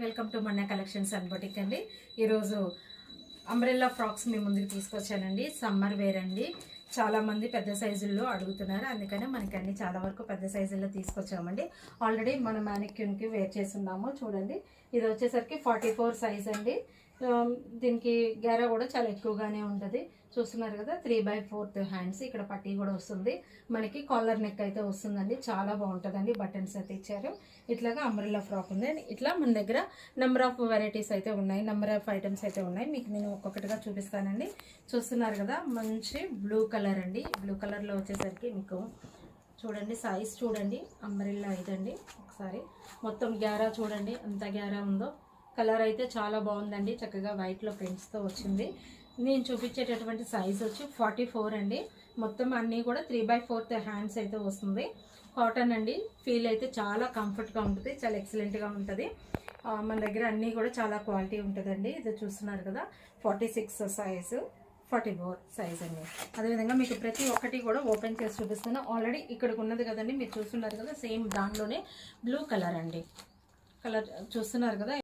Welcome to Manna collections and boutique అండి. ఈరోజు umbrella frocks మీ ముందుకు తీసుకొచ్చానండి. సమ్మర్ వేర్ అండి. చాలా మంది పెద్ద సైజుల్లో అడుగుతున్నారు, అందుకనే మనకి అన్ని చాలా వరకు పెద్ద సైజుల్లో తీసుకొచ్చామండి. ఆల్రెడీ మన మ్యానిక్యూన్కి వేర్ చేస్తున్నాము. చూడండి, ఇది వచ్చేసరికి 44 సైజ్ అండి. దీనికి గేరా కూడా చాలా ఎక్కువగానే ఉంటుంది. చూస్తున్నారు కదా, 3/4 హ్యాండ్స్. ఇక్కడ పట్టీ కూడా వస్తుంది. మనకి కాలర్ నెక్ అయితే వస్తుందండి. చాలా బాగుంటుందండి. బటన్స్ అయితే ఇచ్చారు. ఇట్లాగా అంబ్రెల్లా ఫ్రాక్ ఉంది. ఇట్లా మన దగ్గర నెంబర్ ఆఫ్ వెరైటీస్ అయితే ఉన్నాయి, నెంబర్ ఆఫ్ ఐటమ్స్ అయితే ఉన్నాయి. మీకు నేను ఒక్కొక్కటిగా చూపిస్తానండి. చూస్తున్నారు కదా, మంచి బ్లూ కలర్ అండి. బ్లూ కలర్లో వచ్చేసరికి మీకు చూడండి, సైజ్ చూడండి, అంబ్రెల్లా ఇదండి. ఒకసారి మొత్తం గ్యారా చూడండి, ఎంత గ్యారా ఉందో. కలర్ అయితే చాలా బాగుందండి. చక్కగా వైట్లో ప్రింట్స్తో వచ్చింది. నేను చూపించేటటువంటి సైజ్ వచ్చి 44 అండి. మొత్తం అన్నీ కూడా 3/4 హ్యాండ్స్ అయితే వస్తుంది. కాటన్ అండి. ఫీల్ అయితే చాలా కంఫర్ట్గా ఉంటుంది, చాలా ఎక్సలెంట్గా ఉంటుంది. మన దగ్గర అన్నీ కూడా చాలా క్వాలిటీ ఉంటుందండి. ఇది చూస్తున్నారు కదా, 46 సైజు, 44 సైజ్ అండి. అదేవిధంగా మీకు ప్రతి ఒక్కటి కూడా ఓపెన్ చేసి చూపిస్తాను. ఆల్రెడీ ఇక్కడికి ఉన్నది కదండి, మీరు చూస్తున్నారు కదా, సేమ్ దానిలోనే బ్లూ కలర్ అండి. కలర్ చూస్తున్నారు కదా.